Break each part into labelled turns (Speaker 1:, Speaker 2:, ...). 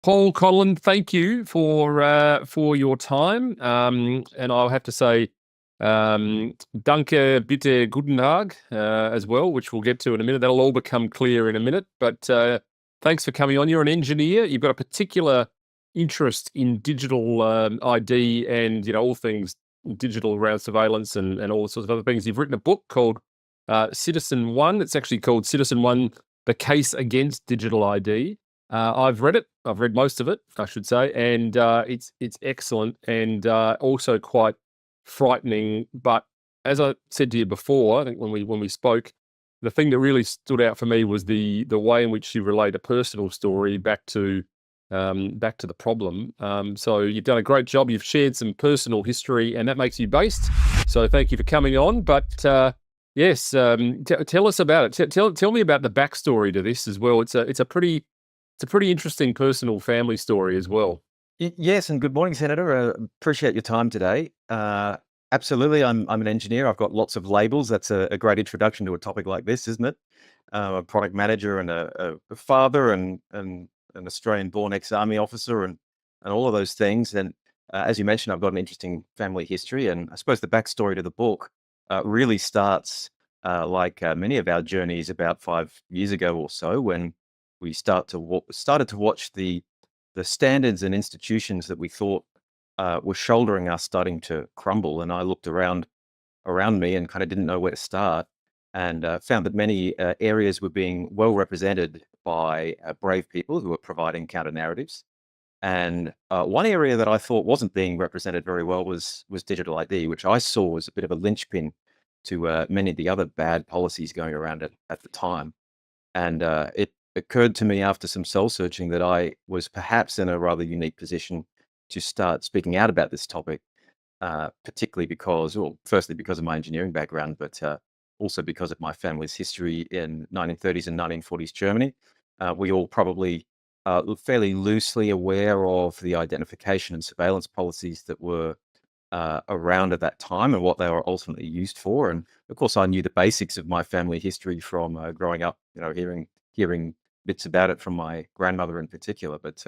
Speaker 1: Paul Colin, thank you for your time. And I'll have to say, danke bitte guten Tag as well, which we'll get to in a minute. That'll all become clear in a minute. But thanks for coming on. You're an engineer. You've got a particular interest in digital ID and all things digital around surveillance and all sorts of other things. You've written a book called Citizen One. It's actually called Citizen One: The Case Against Digital ID. I've read it. I've read most of it, I should say, and it's excellent and also quite frightening. But as I said to you before, I think when we spoke, the thing that really stood out for me was the way in which you relate a personal story back to the problem. So you've done a great job. You've shared some personal history, and that makes you based. So thank you for coming on. But yes, tell us about it. Tell me about the backstory to this as well. It's a pretty interesting personal family story as well.
Speaker 2: Yes, and good morning, Senator. Appreciate your time today. Absolutely, I'm an engineer. I've got lots of labels. That's a great introduction to a topic like this, isn't it? A product manager and a father and an Australian-born ex-army officer and all of those things. And as you mentioned, I've got an interesting family history. And I suppose the backstory to the book really starts like many of our journeys about 5 years ago or so, when we started to watch the standards and institutions that we thought were shouldering us starting to crumble. And I looked around me and kind of didn't know where to start, and found that many areas were being well represented by brave people who were providing counter narratives. And one area that I thought wasn't being represented very well was digital ID, which I saw as a bit of a linchpin to many of the other bad policies going around at the time. And it occurred to me after some soul searching that I was perhaps in a rather unique position to start speaking out about this topic, particularly because, well, firstly, because of my engineering background, but also because of my family's history in 1930s and 1940s Germany. We all probably fairly loosely aware of the identification and surveillance policies that were around at that time and what they were ultimately used for. And of course, I knew the basics of my family history from growing up, hearing bits about it from my grandmother in particular. But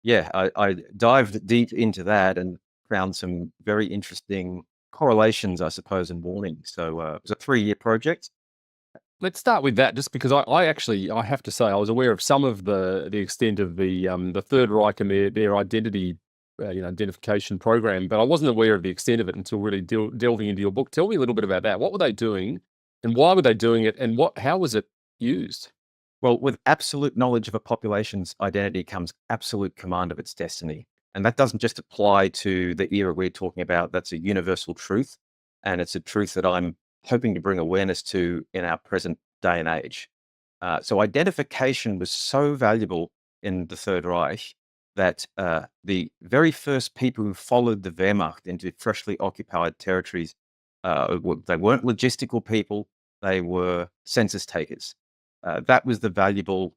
Speaker 2: yeah, I dived deep into that and found some very interesting correlations, I suppose, and warnings. So it was a 3-year project.
Speaker 1: Let's start with that, just because I actually I have to say I was aware of some of the extent of the Third Reich and their identity identification program, but I wasn't aware of the extent of it until really delving into your book. Tell me a little bit about that. What were they doing, and why were they doing it, and how was it used?
Speaker 2: Well, with absolute knowledge of a population's identity comes absolute command of its destiny. And that doesn't just apply to the era we're talking about. That's a universal truth. And it's a truth that I'm hoping to bring awareness to in our present day and age. So identification was so valuable in the Third Reich that the very first people who followed the Wehrmacht into freshly occupied territories, they weren't logistical people, they were census takers. That was the valuable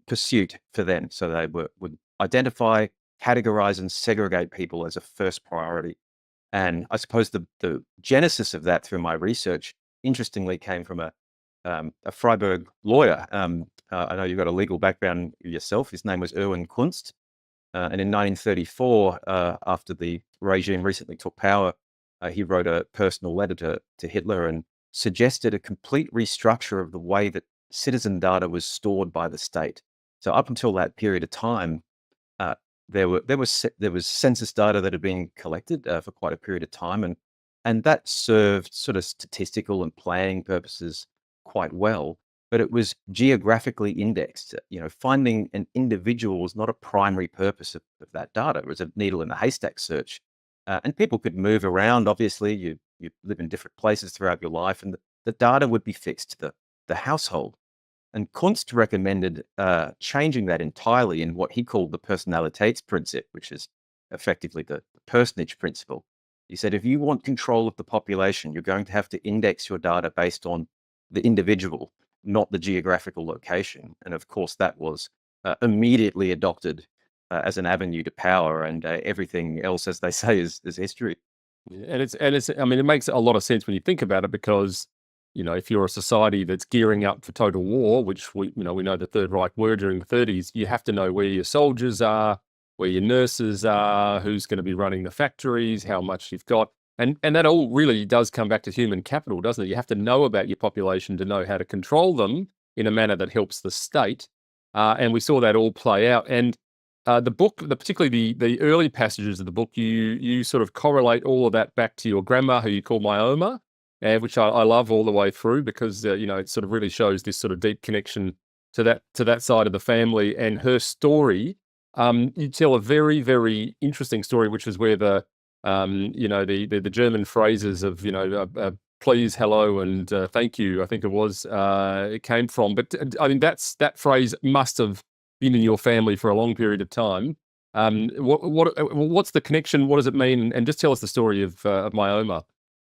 Speaker 2: pursuit for them. So they would identify, categorize, and segregate people as a first priority. And I suppose the genesis of that through my research, interestingly, came from a Freiburg lawyer. I know you've got a legal background yourself. His name was Erwin Kunst. And in 1934, after the regime recently took power, he wrote a personal letter to Hitler and suggested a complete restructure of the way that citizen data was stored by the state. So up until that period of time, there was census data that had been collected for quite a period of time, and that served sort of statistical and planning purposes quite well. But it was geographically indexed. Finding an individual was not a primary purpose of that data. It was a needle in a haystack search, and people could move around. Obviously, you live in different places throughout your life, and the data would be fixed to the household. And Kunst recommended changing that entirely in what he called the Personalitätsprincip, which is effectively the personage principle. He said, if you want control of the population, you're going to have to index your data based on the individual, not the geographical location. And of course, that was immediately adopted as an avenue to power, and everything else, as they say, is history.
Speaker 1: And it's I mean, it makes a lot of sense when you think about it, because if you're a society that's gearing up for total war, which we know the Third Reich were during the 30s, you have to know where your soldiers are, where your nurses are, who's going to be running the factories, how much you've got. And that all really does come back to human capital, doesn't it? You have to know about your population to know how to control them in a manner that helps the state. And we saw that all play out. And the book, particularly the early passages of the book, you sort of correlate all of that back to your grandma, who you call my Oma, which I love all the way through, because it sort of really shows this sort of deep connection to that side of the family and her story. You tell a very, very interesting story, which is where the German phrases of please, hello, and thank you, I think it came from. But I mean, that phrase must have been in your family for a long period of time. What's the connection? What does it mean? And just tell us the story of my Oma.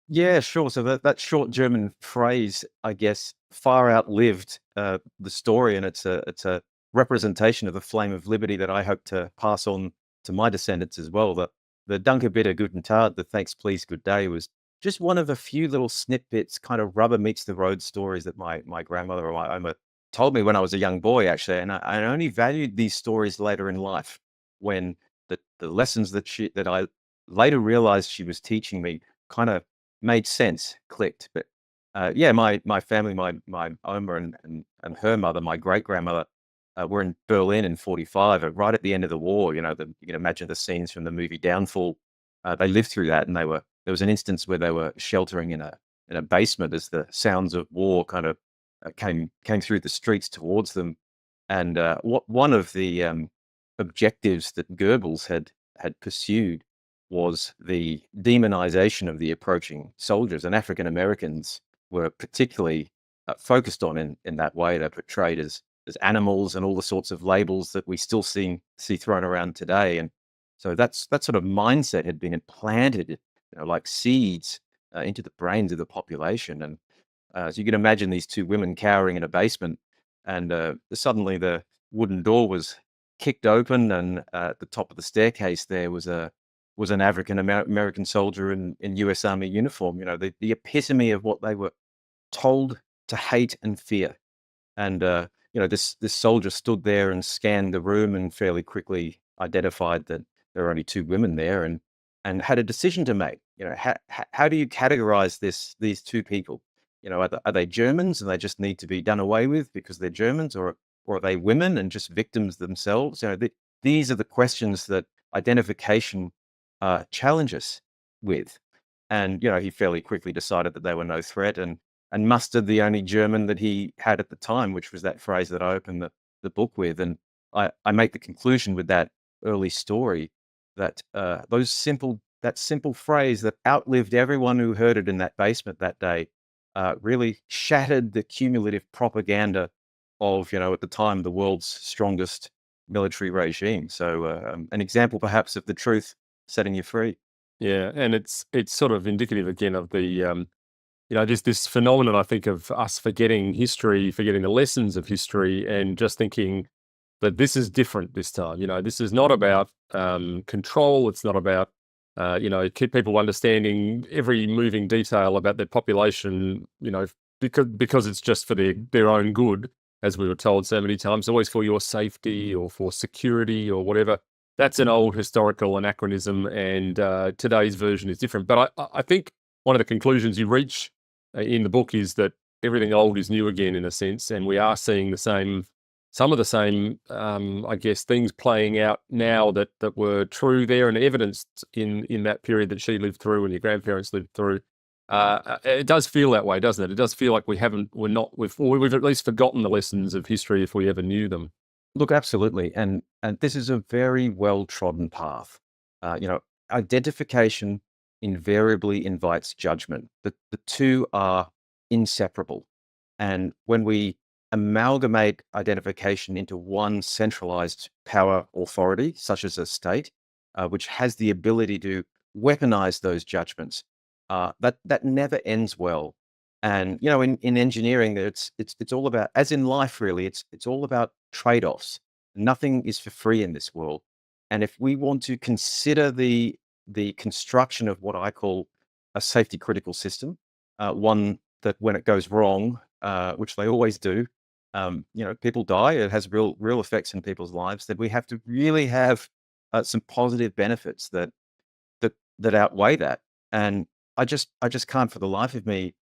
Speaker 2: Yeah, sure. So that short German phrase, I guess, far outlived the story, and it's a representation of the flame of liberty that I hope to pass on to my descendants as well. The Danke bitte guten Tag, the thanks please good day, was just one of a few little snippets, kind of rubber meets the road stories that my grandmother or my Oma told me when I was a young boy, actually, and I only valued these stories later in life, when the lessons that I later realized she was teaching me kind of made sense, clicked. But yeah, my family, my Oma and her mother, my great grandmother, were in Berlin in '45, right at the end of the war. You can imagine the scenes from the movie Downfall. They lived through that, and there was an instance where they were sheltering in a basement as the sounds of war kind of came through the streets towards them. And one of the objectives that Goebbels had pursued was the demonization of the approaching soldiers, and African Americans were particularly focused on in that way. They're portrayed as animals and all the sorts of labels that we still see thrown around today. And so that sort of mindset had been implanted, like seeds, into the brains of the population. And so you can imagine these two women cowering in a basement, and suddenly the wooden door was kicked open, and at the top of the staircase there was an African American soldier in U.S. Army uniform. The epitome of what they were told to hate and fear. And this soldier stood there and scanned the room, and fairly quickly identified that there were only two women there, and had a decision to make. How do you categorize these two people? Are they Germans and they just need to be done away with because they're Germans, or are they women and just victims themselves? These are the questions that identification challenges with. And he fairly quickly decided that they were no threat, and mustered the only German that he had at the time, which was that phrase that I opened the book with. And I make the conclusion with that early story that that simple phrase that outlived everyone who heard it in that basement that day really shattered the cumulative propaganda of, at the time, the world's strongest military regime. So an example perhaps of the truth setting you free.
Speaker 1: Yeah, and it's sort of indicative again of the this phenomenon, I think, of us forgetting history, forgetting the lessons of history, and just thinking that this is different this time. This is not about control. It's not about keep people understanding every moving detail about their population. Because it's just for their own good, as we were told so many times, always for your safety or for security or whatever. That's an old historical anachronism, and today's version is different. But I think one of the conclusions you reach in the book is that everything old is new again, in a sense, and we are seeing some of the same, I guess, things playing out now that were true there and evidenced in that period that she lived through and your grandparents lived through. It does feel that way, doesn't it? It does feel like we've at least forgotten the lessons of history if we ever knew them.
Speaker 2: Look, absolutely. And this is a very well-trodden path. Identification invariably invites judgment. The two are inseparable. And when we amalgamate identification into one centralized power authority, such as a state, which has the ability to weaponize those judgments, that never ends well. And in engineering, it's all about, as in life, really, it's all about trade-offs. Nothing is for free in this world. And if we want to consider the construction of what I call a safety critical system, one that when it goes wrong, which they always do, people die. It has real effects in people's lives. That we have to really have some positive benefits that outweigh that. And I just can't for the life of me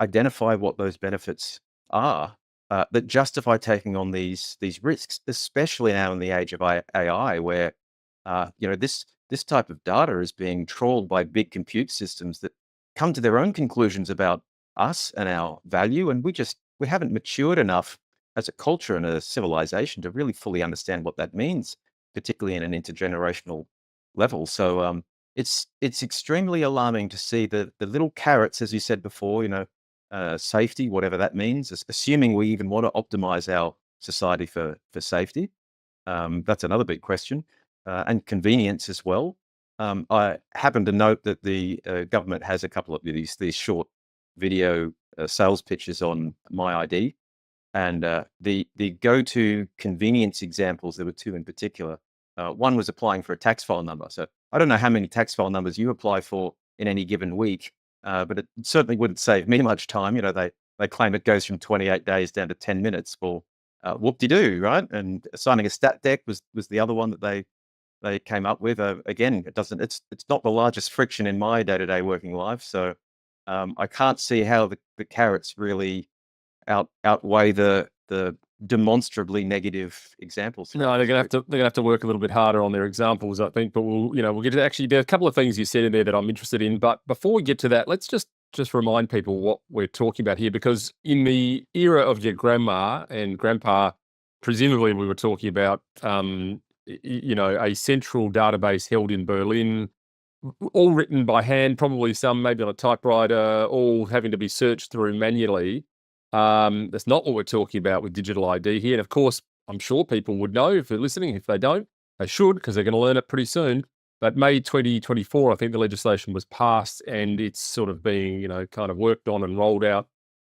Speaker 2: identify what those benefits are that justify taking on these risks, especially now in the age of AI, where this type of data is being trawled by big compute systems that come to their own conclusions about us and our value, and we haven't matured enough as a culture and a civilization to really fully understand what that means, particularly in an intergenerational level. So it's extremely alarming to see the little carrots, as you said before, safety, whatever that means, assuming we even want to optimize our society for safety. That's another big question, and convenience as well. I happen to note that the government has a couple of these short video sales pitches on My ID, and the go-to convenience examples, there were two in particular. One was applying for a tax file number. So I don't know how many tax file numbers you apply for in any given week, but it certainly wouldn't save me much time. They claim it goes from 28 days down to 10 minutes. Well, whoop-de-doo, right? And signing a stat deck was the other one that they came up with. Again, it's not the largest friction in my day-to-day working life. So I can't see how the carrots really outweigh the demonstrably negative examples.
Speaker 1: No, they're gonna have to work a little bit harder on their examples, I think. But we'll get to actually. There are a couple of things you said in there that I'm interested in. But before we get to that, let's just remind people what we're talking about here, because in the era of your grandma and grandpa, presumably we were talking about a central database held in Berlin, all written by hand, probably some maybe on a typewriter, all having to be searched through manually. That's not what we're talking about with digital ID here. And of course, I'm sure people would know if they're listening. If they don't, they should, because they're going to learn it pretty soon. But May 2024, I think the legislation was passed, and it's sort of being, kind of worked on and rolled out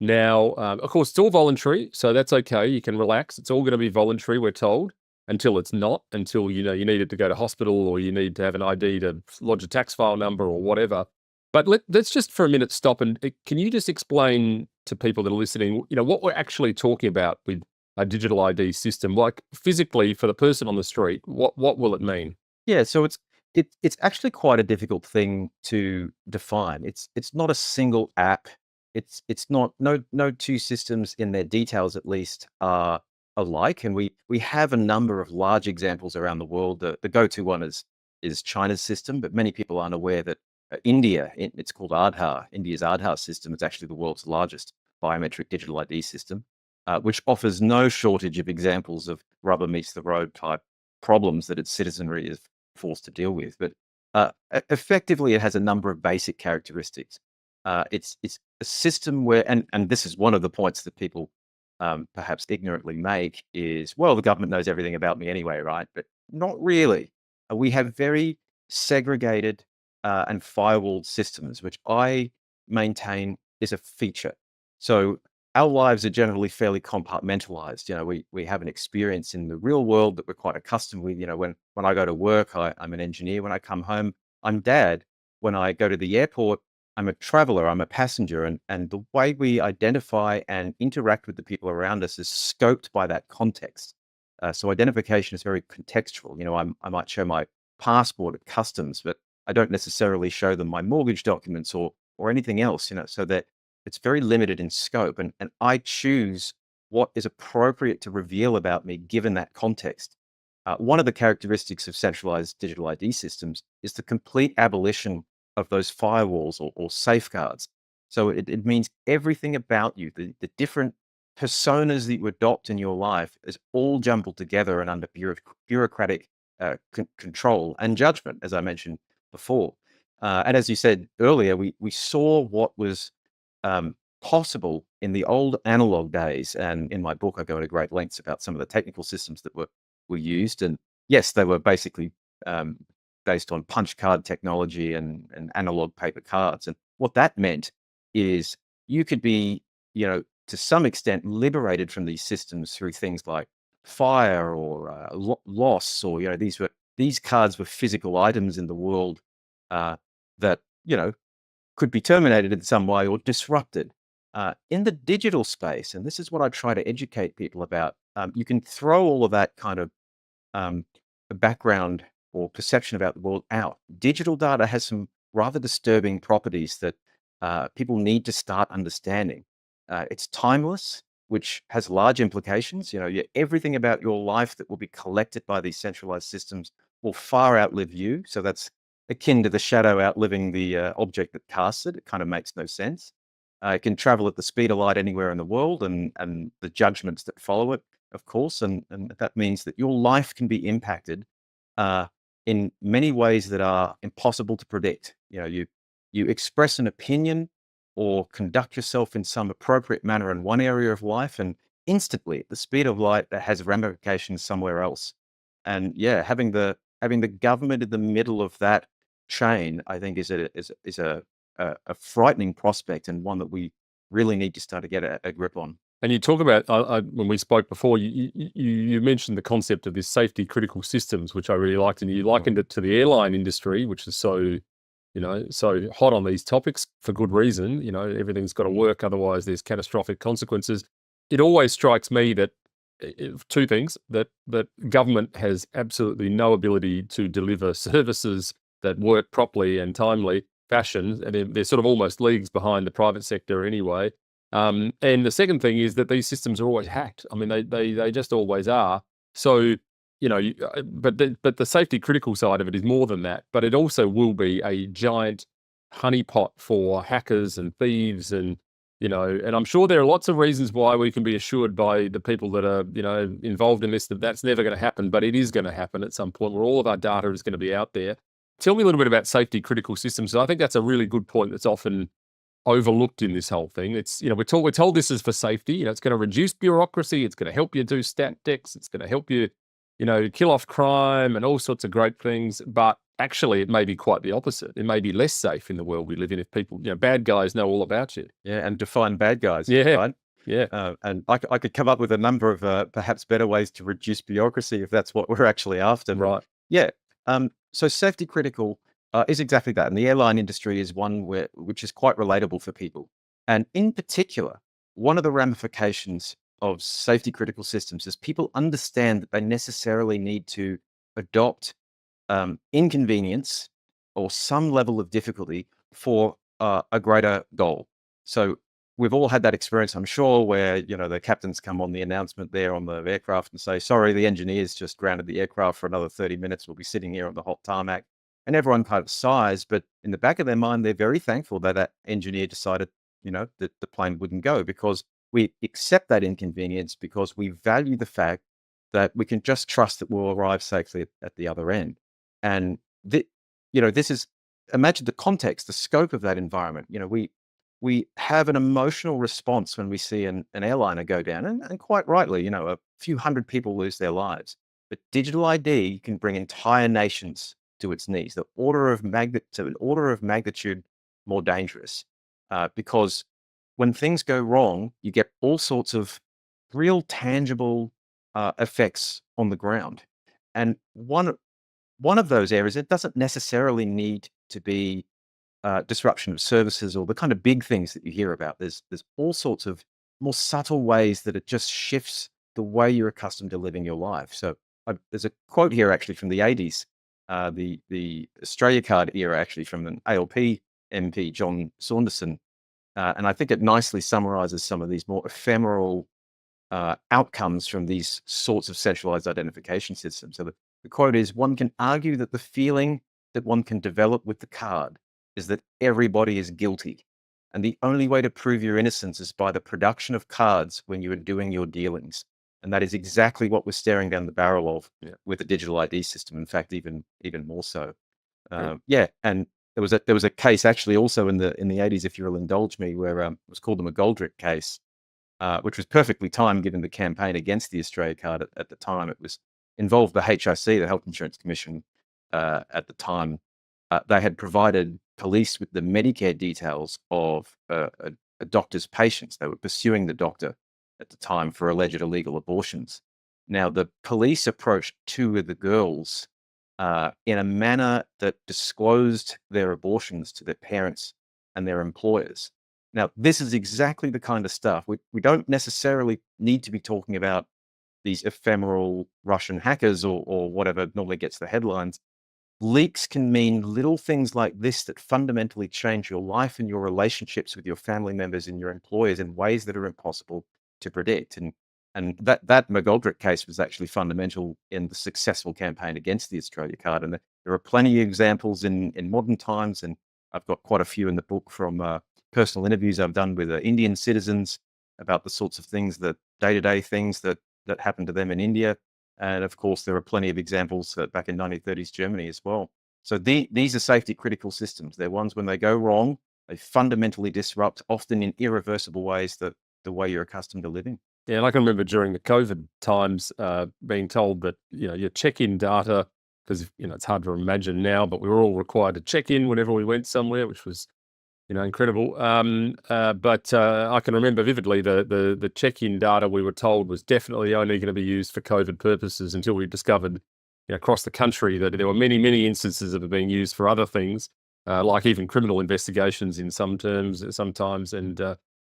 Speaker 1: now. Of course, it's all voluntary, so that's okay. You can relax. It's all going to be voluntary, we're told, until it's not, until, you need it to go to hospital, or you need to have an ID to lodge a tax file number or whatever. But let's just for a minute stop, and can you just explain to people that are listening, what we're actually talking about with a digital ID system, like physically for the person on the street? What will it mean?
Speaker 2: Yeah, so it's actually quite a difficult thing to define. It's not a single app. It's not no two systems in their details at least are alike, and we have a number of large examples around the world. The go-to one is China's system, but many people aren't aware that India, it's called Aadhaar. India's Aadhaar system is actually the world's largest biometric digital ID system, which offers no shortage of examples of rubber meets the road type problems that its citizenry is forced to deal with. But effectively, it has a number of basic characteristics. It's a system where, and this is one of the points that people perhaps ignorantly make, is, well, the government knows everything about me anyway, right? But not really. We have very segregated and firewalled systems, which I maintain is a feature. So our lives are generally fairly compartmentalized. We have an experience in the real world that we're quite accustomed with. When I go to work, I'm an engineer. When I come home, I'm dad. When I go to the airport, I'm a traveler, I'm a passenger. And the way we identify and interact with the people around us is scoped by that context. So identification is very contextual. I might show my passport at customs, but I don't necessarily show them my mortgage documents or anything else, so that it's very limited in scope. And I choose what is appropriate to reveal about me given that context. One of the characteristics of centralized digital ID systems is the complete abolition of those firewalls or safeguards. So it means everything about you, the different personas that you adopt in your life, is all jumbled together and under bureaucratic control and judgment, as I mentioned before. And as you said earlier, we saw what was possible in the old analog days. And in my book, I go into great lengths about some of the technical systems that were used. And yes, they were basically based on punch card technology and analog paper cards. And what that meant is you could be, to some extent, liberated from these systems through things like fire or loss, or these cards were physical items in the world that could be terminated in some way or disrupted. In the digital space, and this is what I try to educate people about, you can throw all of that kind of um, background or perception about the world out. Digital data has some rather disturbing properties that people need to start understanding. It's timeless, which has large implications. Everything about your life that will be collected by these centralized systems will far outlive you. So that's akin to the shadow outliving the object that casts it. It kind of makes no sense. It can travel at the speed of light anywhere in the world, and the judgments that follow it, of course, and that means that your life can be impacted uh, in many ways that are impossible to predict. You express an opinion or conduct yourself in some appropriate manner in one area of life, and instantly, at the speed of light, that has ramifications somewhere else. And yeah, having the government in the middle of that chain, I think, is a frightening prospect, and one that we really need to start to get a grip on.
Speaker 1: And you talk about when we spoke before, you mentioned the concept of this safety critical systems, which I really liked, and you likened it to the airline industry, which is so hot on these topics for good reason. Everything's got to work, otherwise there's catastrophic consequences. It always strikes me that two things: that government has absolutely no ability to deliver services that work properly and timely fashion, and they're sort of almost leagues behind the private sector anyway. And the second thing is that these systems are always hacked. I mean, they just always are. So, but the safety critical side of it is more than that. But it also will be a giant honeypot for hackers and thieves, and and I'm sure there are lots of reasons why we can be assured by the people that are involved in this that that's never going to happen. But it is going to happen at some point where all of our data is going to be out there. Tell me a little bit about safety critical systems. I think that's a really good point that's often overlooked in this whole thing. It's we're told this is for safety. It's going to reduce bureaucracy. It's going to help you do stat decks. It's going to help you, kill off crime and all sorts of great things. But actually, it may be quite the opposite. It may be less safe in the world we live in if people, bad guys know all about you.
Speaker 2: Yeah, and define bad guys.
Speaker 1: Yeah,
Speaker 2: right?
Speaker 1: yeah.
Speaker 2: And I could come up with a number of perhaps better ways to reduce bureaucracy if that's what we're actually after. But
Speaker 1: Right.
Speaker 2: yeah. So safety critical is exactly that. And the airline industry is one which is quite relatable for people. And in particular, one of the ramifications of safety critical systems is people understand that they necessarily need to adopt inconvenience or some level of difficulty for a greater goal. So we've all had that experience, I'm sure, where the captains come on the announcement there on the aircraft and say, "Sorry, the engineers just grounded the aircraft for another 30 minutes. We'll be sitting here on the hot tarmac." And everyone kind of sighs, but in the back of their mind, they're very thankful that that engineer decided, that the plane wouldn't go, because we accept that inconvenience because we value the fact that we can just trust that we'll arrive safely at the other end. And this is, imagine the context, the scope of that environment. We have an emotional response when we see an airliner go down, and quite rightly, a few hundred people lose their lives. But digital ID can bring entire nations to its knees, an order of magnitude more dangerous, because when things go wrong, you get all sorts of real tangible effects on the ground. And one of those areas, it doesn't necessarily need to be disruption of services or the kind of big things that you hear about. There's all sorts of more subtle ways that it just shifts the way you're accustomed to living your life. So there's a quote here actually from the 80s, the Australia Card era, actually from an ALP MP, John Saunderson. And I think it nicely summarizes some of these more ephemeral outcomes from these sorts of centralized identification systems. So the quote is, "One can argue that the feeling that one can develop with the card is that everybody is guilty. And the only way to prove your innocence is by the production of cards when you are doing your dealings." And that is exactly what we're staring down the barrel of with the digital ID system. In fact, even more so. And there was a case actually also in the 80s, if you'll indulge me, where it was called the McGoldrick case, which was perfectly timed given the campaign against the Australia Card at the time. It was involved the HIC, the Health Insurance Commission, at the time. They had provided police with the Medicare details of a doctor's patients. They were pursuing the doctor at the time for alleged illegal abortions. Now, the police approached two of the girls in a manner that disclosed their abortions to their parents and their employers. Now, this is exactly the kind of stuff we don't necessarily need to be talking about these ephemeral Russian hackers or whatever normally gets the headlines. Leaks can mean little things like this that fundamentally change your life and your relationships with your family members and your employers in ways that are impossible to predict. And that McGoldrick case was actually fundamental in the successful campaign against the Australia card. And there are plenty of examples in modern times, and I've got quite a few in the book from personal interviews I've done with Indian citizens about the sorts of things that day-to-day things that happened to them in India. And of course, there are plenty of examples back in 1930s Germany as well. So these are safety critical systems. They're ones when they go wrong, they fundamentally disrupt, often in irreversible ways, the way you're accustomed to living.
Speaker 1: Yeah, and I can remember during the COVID times being told that, your check-in data, because, it's hard to imagine now, but we were all required to check in whenever we went somewhere, which was, incredible. But I can remember vividly the check-in data we were told was definitely only going to be used for COVID purposes until we discovered, across the country that there were many, many instances of it being used for other things, like even criminal investigations in some terms sometimes. And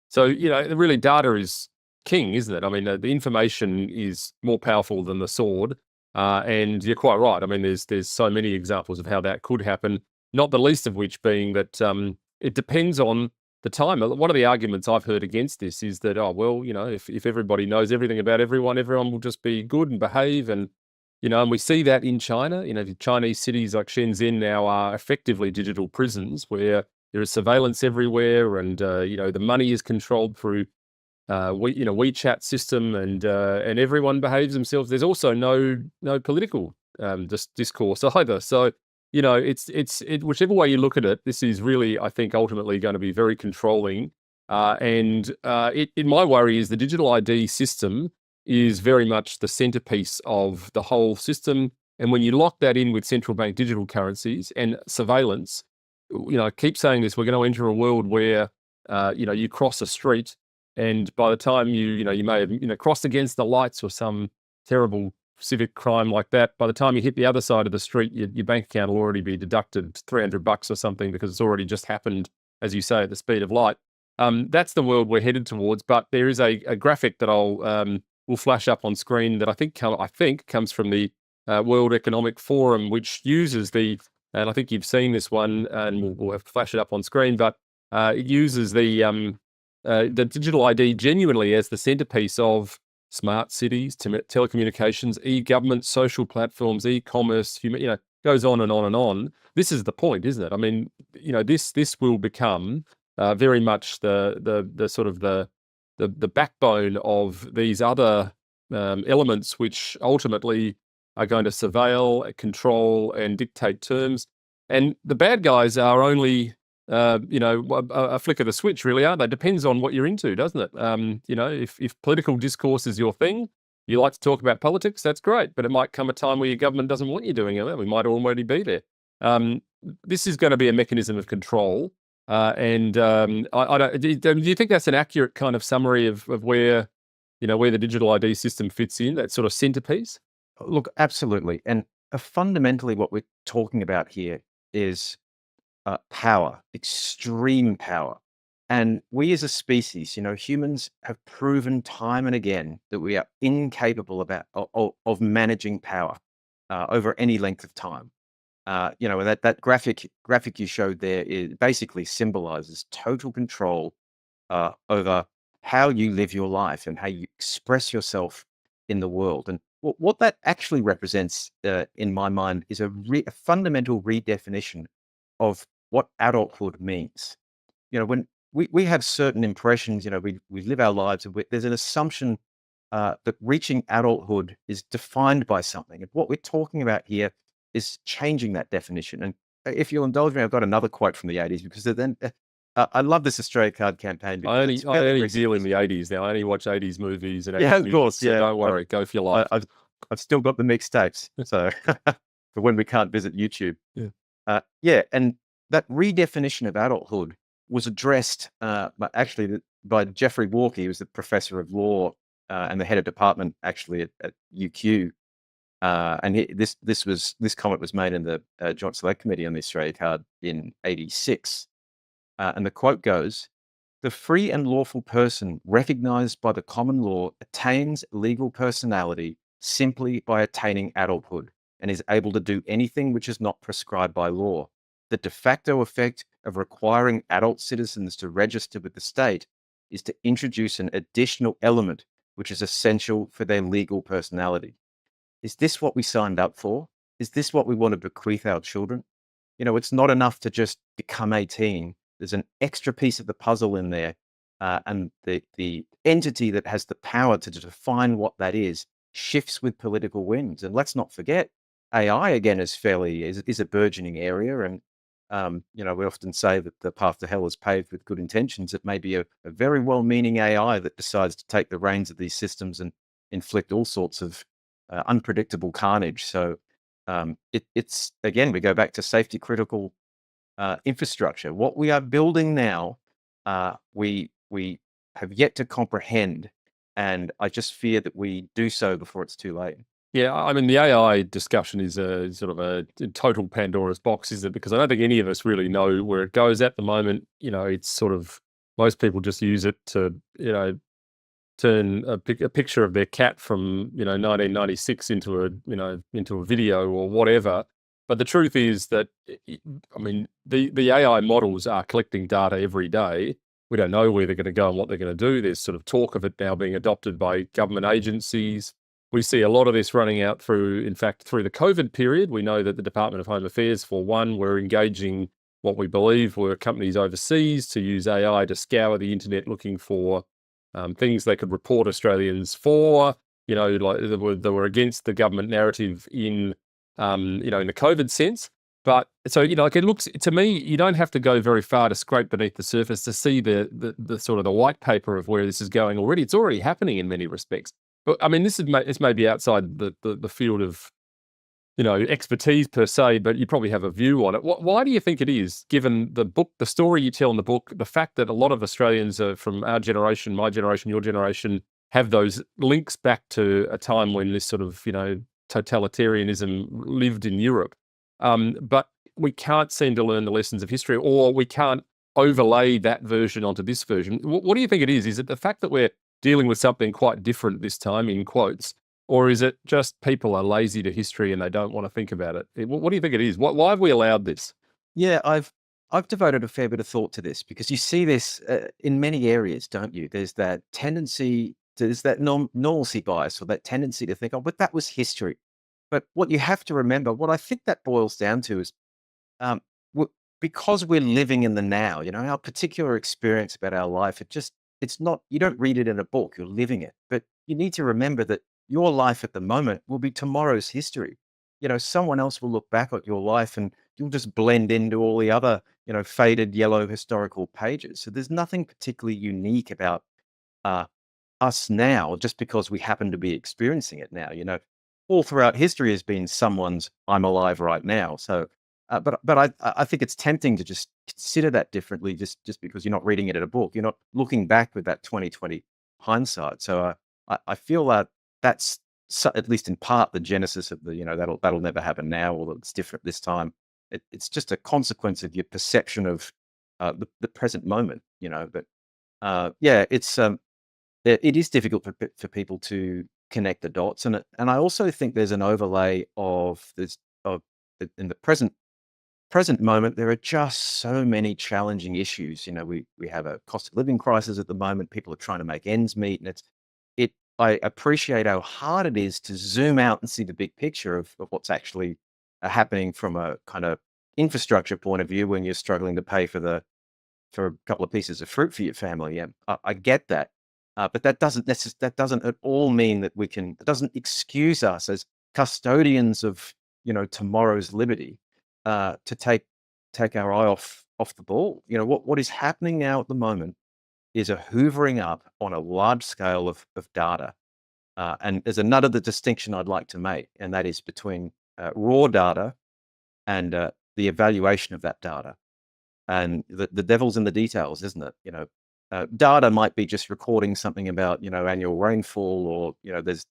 Speaker 1: so, really data is king, isn't it? I mean, the information is more powerful than the sword. And you're quite right. I mean, there's so many examples of how that could happen, not the least of which being that it depends on the time. One of the arguments I've heard against this is that, oh, well, if everybody knows everything about everyone will just be good and behave. And, and we see that in China. The Chinese cities like Shenzhen now are effectively digital prisons where there is surveillance everywhere, and, the money is controlled through WeChat system, and everyone behaves themselves. There's also no political discourse either. So it's whichever way you look at it, this is really, I think, ultimately going to be very controlling. And my worry is the digital ID system is very much the centerpiece of the whole system. And when you lock that in with central bank digital currencies and surveillance, I keep saying this, we're going to enter a world where you cross a street, and by the time you may have crossed against the lights or some terrible civic crime like that, by the time you hit the other side of the street, your bank account will already be deducted $300 or something because it's already just happened, as you say, at the speed of light. That's the world we're headed towards. But there is a graphic that will flash up on screen that I think comes from the World Economic Forum, which uses and I think you've seen this one, and we'll have to flash it up on screen, but it uses the digital ID genuinely as the centerpiece of smart cities, telecommunications, e-government, social platforms, e-commerce, goes on and on and on. This is the point, isn't it? I mean, this will become very much the sort of the backbone of these other elements, which ultimately are going to surveil, control, and dictate terms. And the bad guys are only a flick of the switch, really, aren't they? Depends on what you're into, doesn't it? If political discourse is your thing, you like to talk about politics, that's great. But it might come a time where your government doesn't want you doing it. We might already be there. This is going to be a mechanism of control. And I don't. Do you think that's an accurate kind of summary of where the digital ID system fits in, that sort of centerpiece?
Speaker 2: Look, absolutely. And fundamentally, what we're talking about here is power, extreme power. And we as a species, humans have proven time and again that we are incapable of managing power over any length of time. That graphic you showed there basically symbolizes total control over how you live your life and how you express yourself in the world. And what that actually represents, in my mind, is a fundamental redefinition of what adulthood means. When we have certain impressions, we live our lives, and there's an assumption that reaching adulthood is defined by something. And what we're talking about here is changing that definition. And if you'll indulge me, I've got another quote from the 80s, because then I love this Australia Card campaign.
Speaker 1: I only deal in the 80s now. I only watch 80s movies. And
Speaker 2: yeah, of course.
Speaker 1: So don't worry, go for your life.
Speaker 2: I've still got the mixtapes, so for when we can't visit YouTube.
Speaker 1: Yeah.
Speaker 2: And that redefinition of adulthood was addressed actually by Geoffrey Walker. He was the professor of law and the head of department actually at UQ. And this comment was made in the Joint Select Committee on the Australia Card in '86. And the quote goes, The free and lawful person recognized by the common law attains legal personality simply by attaining adulthood and is able to do anything which is not prescribed by law. The de facto effect of requiring adult citizens to register with the state is to introduce an additional element which is essential for their legal personality. Is this what we signed up for? Is this what we want to bequeath our children? It's not enough to just become 18. There's an extra piece of the puzzle in there. And the entity that has the power to define what that is shifts with political winds. And let's not forget, AI again is a burgeoning area. And we often say that the path to hell is paved with good intentions. It may be a very well-meaning AI that decides to take the reins of these systems and inflict all sorts of unpredictable carnage. So it's again, we go back to safety critical infrastructure. What we are building now, we have yet to comprehend, and I just fear that we do so before it's too late.
Speaker 1: Yeah, I mean, the AI discussion is a sort of a total Pandora's box, is it? Because I don't think any of us really know where it goes at the moment. It's sort of, most people just use it to, turn a picture of their cat from 1996 into a video or whatever. But the truth is that, I mean, the AI models are collecting data every day. We don't know where they're going to go and what they're going to do. There's sort of talk of it now being adopted by government agencies. We see a lot of this running out through the COVID period. We know that the Department of Home Affairs, for one, were engaging what we believe were companies overseas to use AI to scour the internet looking for things they could report Australians for. Like they were against the government narrative in the COVID sense. But so, like, it looks to me, you don't have to go very far to scrape beneath the surface to see the sort of the white paper of where this is going already. It's already happening in many respects. But I mean, this may be outside the field of expertise per se, but you probably have a view on it. Why do you think it is, given the book, the story you tell in the book, the fact that a lot of Australians are from our generation, my generation, your generation, have those links back to a time when this sort of totalitarianism lived in Europe, but we can't seem to learn the lessons of history, or we can't overlay that version onto this version? What do you think it is? Is it the fact that we're dealing with something quite different this time, in quotes? Or is it just people are lazy to history and they don't want to think about it? What do you think it is? Why have we allowed this?
Speaker 2: Yeah, I've devoted a fair bit of thought to this because you see this in many areas, don't you? There's that tendency, there's that normalcy bias, or that tendency to think, oh, but that was history. But what you have to remember, what I think that boils down to is um, because we're living in the now, our particular experience about our life, it's not, you don't read it in a book, you're living it. But you need to remember that your life at the moment will be tomorrow's history. Someone else will look back at your life and you'll just blend into all the other, faded yellow historical pages. So there's nothing particularly unique about uh, us now, just because we happen to be experiencing it now. All throughout history has been someone's "I'm alive right now." So, but I think it's tempting to just consider that differently, just because you're not reading it in a book. You're not looking back with that 2020 hindsight. So I feel that that's at least in part the genesis of the that'll never happen now, or it's different this time. It's just a consequence of your perception of the present moment. But yeah, it is difficult for people to connect the dots, and I also think there's an overlay of this in the present moment. There are just so many challenging issues. We have a cost of living crisis at the moment. People are trying to make ends meet, and I appreciate how hard it is to zoom out and see the big picture of what's actually happening from a kind of infrastructure point of view when you're struggling to pay for a couple of pieces of fruit for your family. Yeah, I get that. But that doesn't at all mean that it doesn't excuse us as custodians of, tomorrow's liberty, to take our eye off the ball. What is happening now at the moment is a hoovering up on a large scale of data. And there's another distinction I'd like to make, and that is between raw data and the evaluation of that data. And the devil's in the details, isn't it? Data might be just recording something about annual rainfall, or there's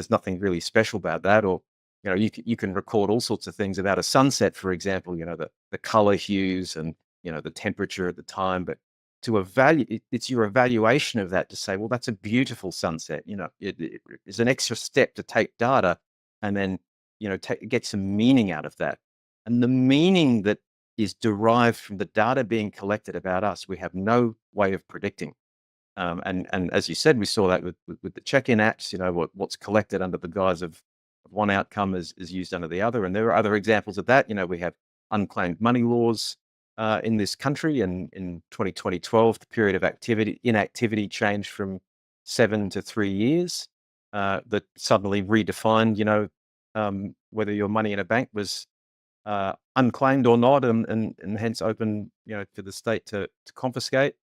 Speaker 2: nothing really special about that, or you can record all sorts of things about a sunset, for example. The color hues and the temperature at the time, but to evaluate, it's your evaluation of that to say, well, that's a beautiful sunset. It's an extra step to take data and then, get some meaning out of that. And the meaning that is derived from the data being collected about us, we have no way of predicting. And as you said, we saw that with the check-in apps. What's collected under the guise of one outcome is used under the other. And there are other examples of that. We have unclaimed money laws in this country, and in 2012, the period of inactivity changed from 7 to 3 years. That suddenly redefined, whether your money in a bank was unclaimed or not, and hence open, for the state to confiscate.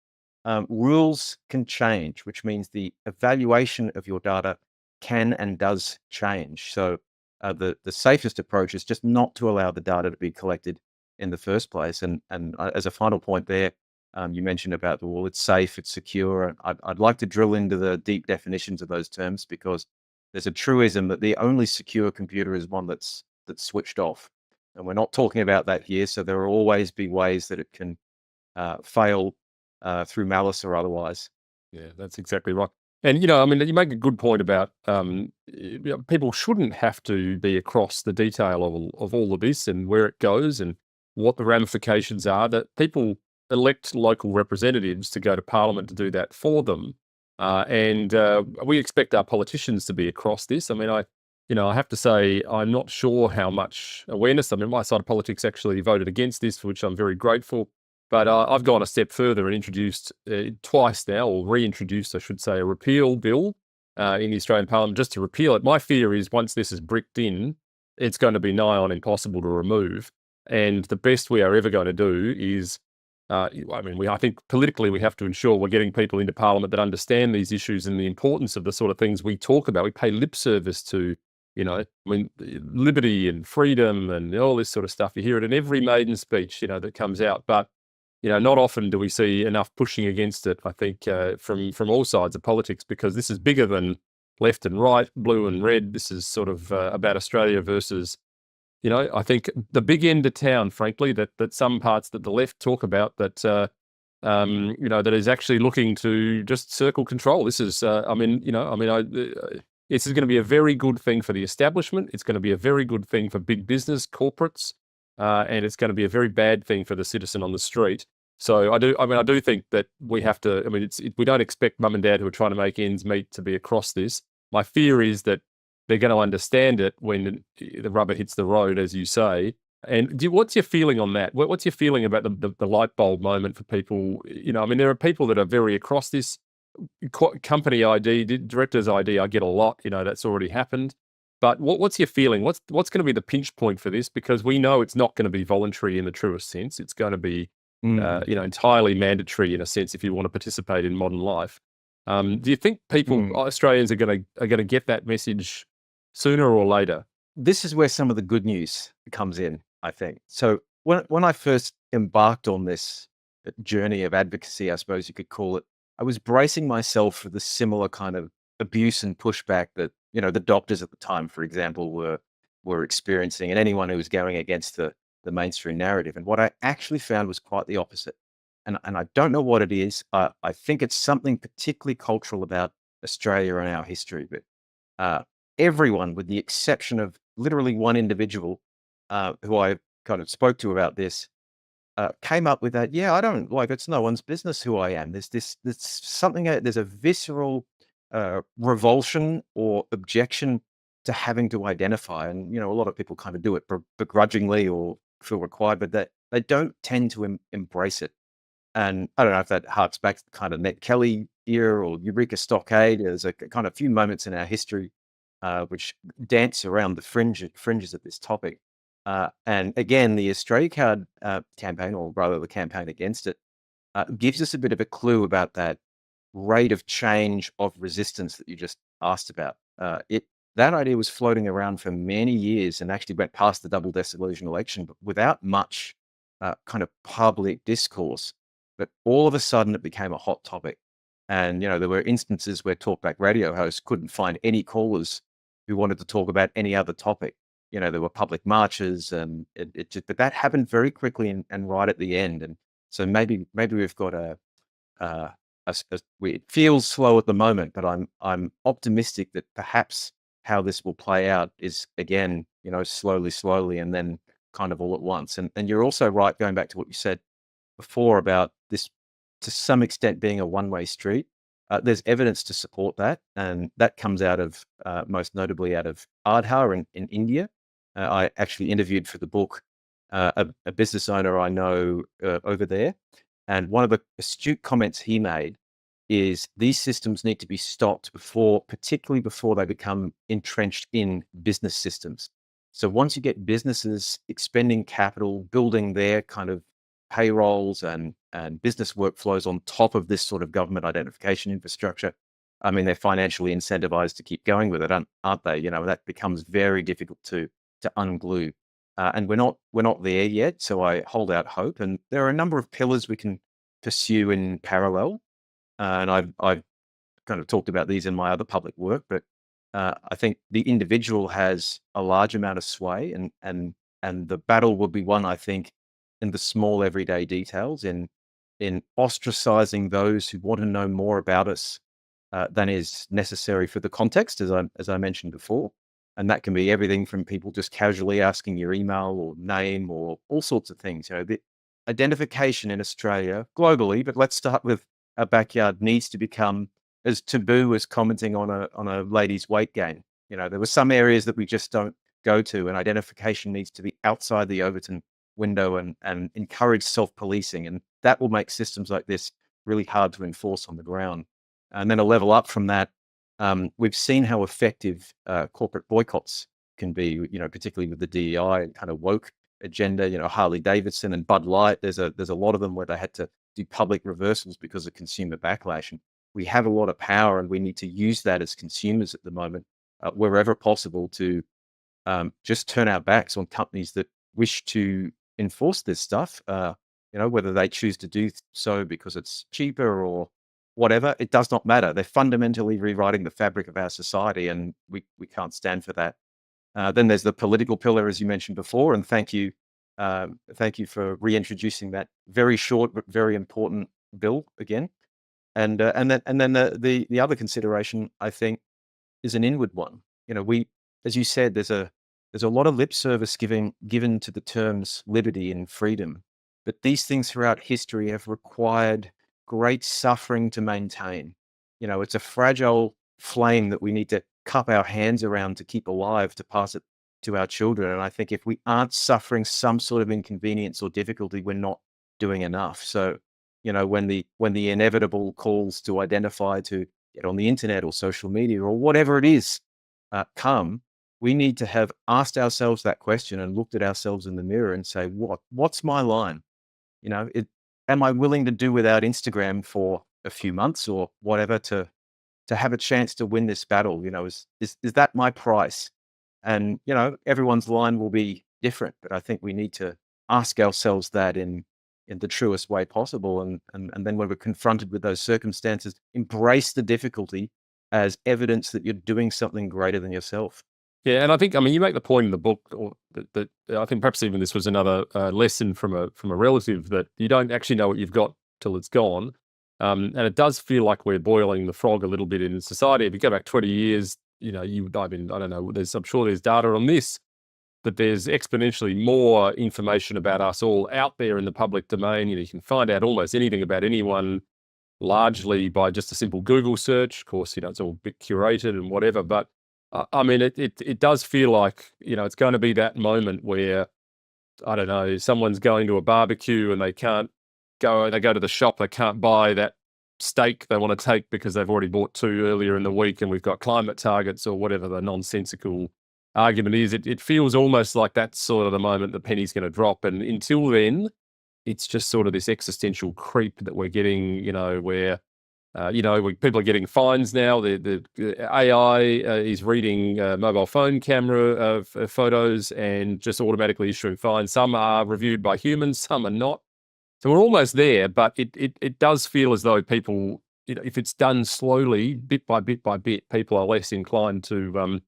Speaker 2: Rules can change, which means the evaluation of your data can and does change. So the safest approach is just not to allow the data to be collected in the first place. And as a final point there, you mentioned about the wall. It's safe, it's secure. I'd like to drill into the deep definitions of those terms, because there's a truism that the only secure computer is one that's switched off. And we're not talking about that here. So there will always be ways that it can fail through malice or otherwise.
Speaker 1: Yeah, that's exactly right. And, I mean, you make a good point about people shouldn't have to be across the detail of all of this and where it goes and what the ramifications are. That people elect local representatives to go to Parliament to do that for them. And we expect our politicians to be across this. I mean, I have to say, I'm not sure how much awareness. I mean, my side of politics actually voted against this, for which I'm very grateful. But I've gone a step further and introduced twice now, or reintroduced, I should say, a repeal bill in the Australian Parliament just to repeal it. My fear is once this is bricked in, it's going to be nigh on impossible to remove. And the best we are ever going to do is, I think politically we have to ensure we're getting people into Parliament that understand these issues and the importance of the sort of things we talk about. We pay lip service to, liberty and freedom and all this sort of stuff. You hear it in every maiden speech, that comes out. But not often do we see enough pushing against it, I think, from all sides of politics, because this is bigger than left and right, blue and red. This is sort of about Australia versus, I think the big end of town, frankly, that some parts that the left talk about that, that is actually looking to just circle control. This is, this is going to be a very good thing for the establishment. It's going to be a very good thing for big business, corporates. And it's going to be a very bad thing for the citizen on the street. So I do think that we have to. We don't expect mum and dad who are trying to make ends meet to be across this. My fear is that they're going to understand it when the rubber hits the road, as you say. And what's your feeling on that? What's your feeling about the light bulb moment for people? There are people that are very across this. Company ID, director's ID, I get a lot. That's already happened. But what's your feeling? What's going to be the pinch point for this? Because we know it's not going to be voluntary in the truest sense. It's going to be, entirely mandatory in a sense if you want to participate in modern life. Do you think Australians are going to get that message sooner or later?
Speaker 2: This is where some of the good news comes in, I think. So when I first embarked on this journey of advocacy, I suppose you could call it, I was bracing myself for the similar kind of abuse and pushback that the doctors at the time, for example, were experiencing, and anyone who was going against the mainstream narrative. And what I actually found was quite the opposite. And I don't know what it is. I think it's something particularly cultural about Australia and our history. But everyone, with the exception of literally one individual who I kind of spoke to about this, came up with that. Yeah, I don't it's no one's business who I am. There's something. There's a visceral revulsion or objection to having to identify, and a lot of people kind of do it begrudgingly or feel required, but they don't tend to embrace it. And I don't know if that harks back to the kind of Ned Kelly era or Eureka Stockade. There's a kind of few moments in our history which dance around the fringes of this topic. And again, the Australia Card campaign, or rather the campaign against it, gives us a bit of a clue about that rate of change of resistance that you just asked about. That idea was floating around for many years and actually went past the double devolution election, but without much kind of public discourse. But all of a sudden, it became a hot topic. And there were instances where talkback radio hosts couldn't find any callers who wanted to talk about any other topic. There were public marches, and but that happened very quickly and right at the end. And so maybe we've got a it feels slow at the moment, but I'm optimistic that perhaps how this will play out is, again, slowly, and then kind of all at once. And you're also right, going back to what you said before about this, to some extent, being a one-way street. There's evidence to support that, and that comes out of most notably out of Aadhaar in India. I actually interviewed for the book a business owner I know over there, and one of the astute comments he made is these systems need to be stopped particularly before they become entrenched in business systems. So once you get businesses expending capital, building their kind of payrolls and business workflows on top of this sort of government identification infrastructure, I mean, they're financially incentivized to keep going with it, aren't they? That becomes very difficult to unglue. And we're not there yet. So I hold out hope. And there are a number of pillars we can pursue in parallel. And I've kind of talked about these in my other public work, but I think the individual has a large amount of sway, and the battle will be won, I think, in the small everyday details, in ostracizing those who want to know more about us than is necessary for the context, as I mentioned before. And that can be everything from people just casually asking your email or name or all sorts of things. The identification in Australia, globally, but let's start with our backyard, needs to become as taboo as commenting on a lady's weight gain. There were some areas that we just don't go to, and identification needs to be outside the Overton window and encourage self-policing. And that will make systems like this really hard to enforce on the ground. And then a level up from that, we've seen how effective corporate boycotts can be, particularly with the DEI and kind of woke agenda. Harley Davidson and Bud Light, there's a lot of them where they had to do public reversals because of consumer backlash. And we have a lot of power, and we need to use that as consumers at the moment, wherever possible, to just turn our backs on companies that wish to enforce this stuff. Whether they choose to do so because it's cheaper or whatever, it does not matter. They're fundamentally rewriting the fabric of our society, and we can't stand for that. Then there's the political pillar, as you mentioned before, and thank you for reintroducing that very short but very important bill again. And then the other consideration, I think, is an inward one. As you said, there's a lot of lip service given to the terms liberty and freedom, but these things throughout history have required great suffering to maintain. It's a fragile flame that we need to cup our hands around to keep alive, to pass it to our children. And I think if we aren't suffering some sort of inconvenience or difficulty, we're not doing enough. So, when the inevitable calls to identify, to get on the internet or social media or whatever it is come, we need to have asked ourselves that question and looked at ourselves in the mirror and say, what's my line? Am I willing to do without Instagram for a few months or whatever to have a chance to win this battle? Is that my price? And everyone's line will be different, but I think we need to ask ourselves that in the truest way possible, and then when we're confronted with those circumstances, embrace the difficulty as evidence that you're doing something greater than yourself.
Speaker 1: Yeah, and I think, you make the point in the book, or that I think perhaps even this was another lesson from a relative, that you don't actually know what you've got till it's gone. And it does feel like we're boiling the frog a little bit in society. If you go back 20 years, I don't know, I'm sure there's data on this, but there's exponentially more information about us all out there in the public domain. You can find out almost anything about anyone largely by just a simple Google search. Of course, it's all a bit curated and whatever, but it does feel like, it's going to be that moment where, I don't know, someone's going to a barbecue and they go to the shop, they can't buy that steak they want to take because they've already bought 2 earlier in the week, and we've got climate targets or whatever the nonsensical argument is. It feels almost like that's sort of the moment the penny's going to drop. And until then, it's just sort of this existential creep that we're getting, where people are getting fines now. The AI is reading mobile phone camera photos and just automatically issuing fines. Some are reviewed by humans, some are not. So we're almost there, but it does feel as though people, if it's done slowly, bit by bit by bit, people are less inclined to,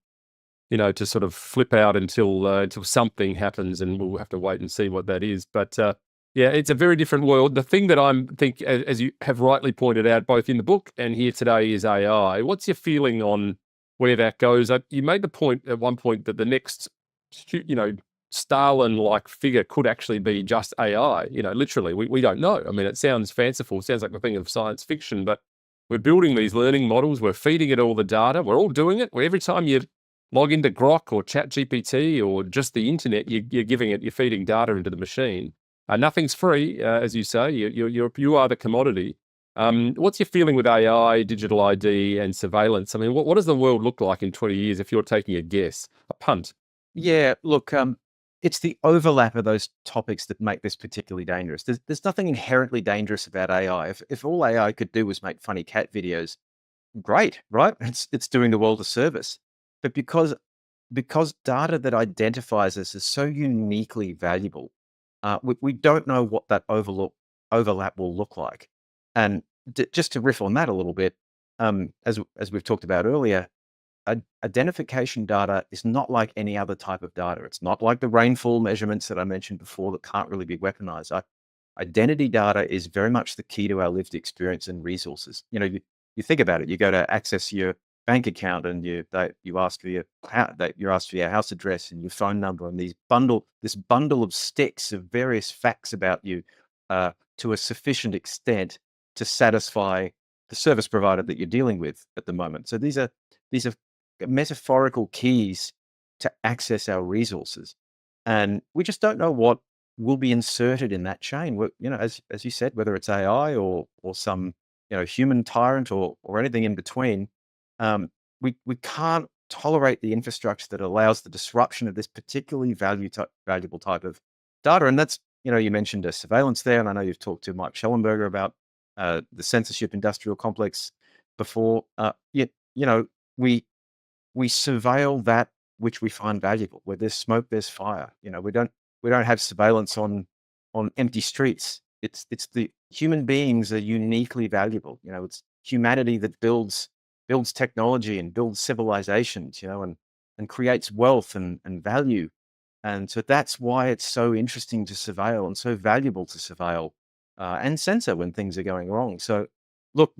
Speaker 1: to sort of flip out until something happens, and we'll have to wait and see what that is. But Yeah, it's a very different world. The thing that I'm think, as you have rightly pointed out, both in the book and here today, is AI. What's your feeling on where that goes? You made the point at one point that the next, you know, Stalin-like figure could actually be just AI. You know, literally, we don't know. I mean, it sounds fanciful, it sounds like the thing of science fiction, but we're building these learning models. We're feeding it all the data. We're all doing it. Every time you log into Grok or ChatGPT or just the internet, you're feeding data into the machine. Nothing's free, as you say. You are the commodity. What's your feeling with AI, digital ID, and surveillance? I mean, what does the world look like in 20 years if you're taking a guess, a punt?
Speaker 2: Yeah, look, it's the overlap of those topics that make this particularly dangerous. There's nothing inherently dangerous about AI. If all AI could do was make funny cat videos, great, right? It's doing the world a service. But because data that identifies us is so uniquely valuable, we don't know what that overlap will look like. And just to riff on that a little bit, as we've talked about earlier, identification data is not like any other type of data. It's not like the rainfall measurements that I mentioned before that can't really be weaponized. Identity data is very much the key to our lived experience and resources. You think about it. You go to access your bank account, and you ask for you're asked for your house address and your phone number, and this bundle of sticks of various facts about you, to a sufficient extent to satisfy the service provider that you're dealing with at the moment. So these are metaphorical keys to access our resources, and we just don't know what will be inserted in that chain. As you said, whether it's AI or some human tyrant or anything in between, we can't tolerate the infrastructure that allows the disruption of this particularly valuable type of data. And that's, you mentioned surveillance there, and I know you've talked to Mike Schellenberger about the censorship industrial complex before. We surveil that which we find valuable. Where there's smoke, there's fire. We don't have surveillance on empty streets. It's the human beings are uniquely valuable. It's humanity that builds technology and builds civilizations. And creates wealth and value. And so that's why it's so interesting to surveil and so valuable to surveil and censor when things are going wrong. So, look,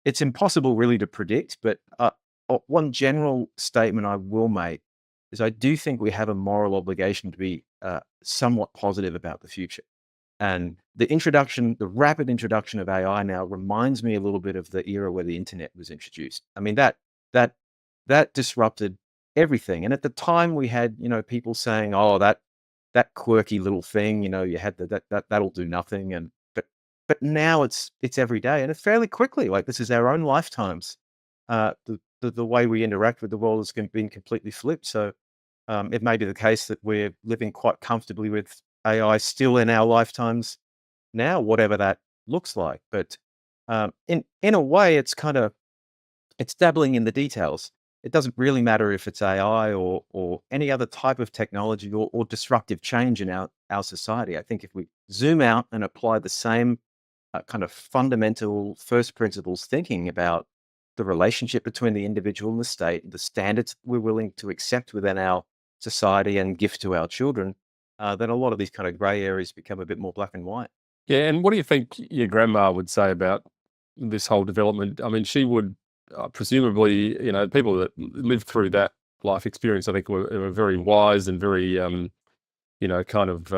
Speaker 2: it's impossible really to predict, but one general statement I will make is I do think we have a moral obligation to be somewhat positive about the future. And the rapid introduction of AI now reminds me a little bit of the era where the internet was introduced. I mean, that disrupted everything. And at the time we had, people saying, "Oh, that quirky little thing, you had that'll do nothing." But now it's every day, and it's fairly quickly. Like, this is our own lifetimes. The way we interact with the world has been completely flipped. So it may be the case that we're living quite comfortably with AI still in our lifetimes now, whatever that looks like. But in a way, it's dabbling in the details. It doesn't really matter if it's AI or any other type of technology or disruptive change in our society. I think if we zoom out and apply the same kind of fundamental first principles thinking about the relationship between the individual and the state, the standards we're willing to accept within our society and gift to our children, then a lot of these kind of grey areas become a bit more black and white.
Speaker 1: Yeah, and what do you think your grandma would say about this whole development? I mean, she would presumably, people that lived through that life experience, I think, were very wise and very, kind of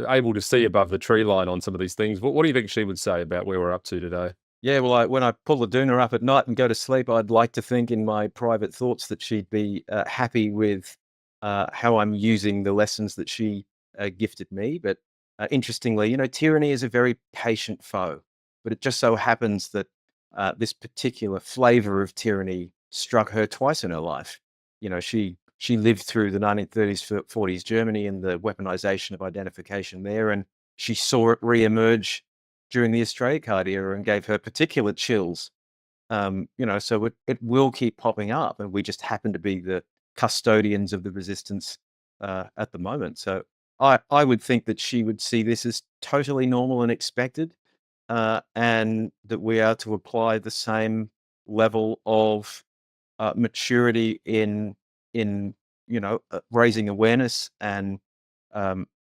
Speaker 1: able to see above the tree line on some of these things. What do you think she would say about where we're up to today?
Speaker 2: Yeah, well, when I pull the doona up at night and go to sleep, I'd like to think in my private thoughts that she'd be happy with how I'm using the lessons that she gifted me. But interestingly, tyranny is a very patient foe. But it just so happens that this particular flavor of tyranny struck her twice in her life. She lived through the 1930s, 40s Germany and the weaponization of identification there, and she saw it re-emerge during the Australia card era and gave her particular chills. So it will keep popping up, and we just happen to be the custodians of the resistance at the moment. So I would think that she would see this as totally normal and expected, and that we are to apply the same level of maturity in raising awareness and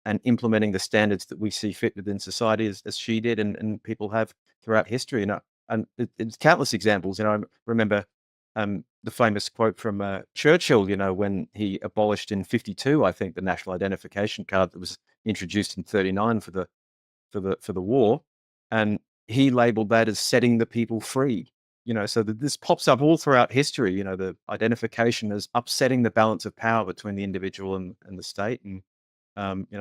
Speaker 2: and implementing the standards that we see fit within society as she did and people have throughout history. And it's countless examples. I remember the famous quote from Churchill, when he abolished in 52, I think, the national identification card that was introduced in 39 for the war, and he labeled that as setting the people free. So that this pops up all throughout history. The identification as upsetting the balance of power between the individual and the state, and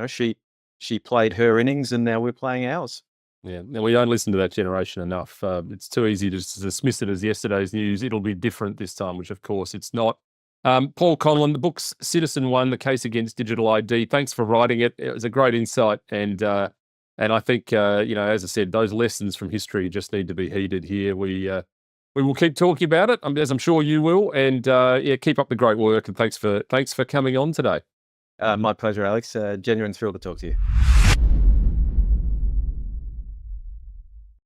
Speaker 2: she played her innings, and now we're playing ours.
Speaker 1: Yeah, and we don't listen to that generation enough. It's too easy to just dismiss it as yesterday's news. It'll be different this time, which of course it's not. Paul Conlon, the book's Citizen One, The Case Against Digital ID. Thanks for writing it. It was a great insight. And I think, as I said, those lessons from history just need to be heeded here. We will keep talking about it, as I'm sure you will. And keep up the great work. And thanks for coming on today.
Speaker 2: My pleasure, Alex. Genuine thrill to talk to you.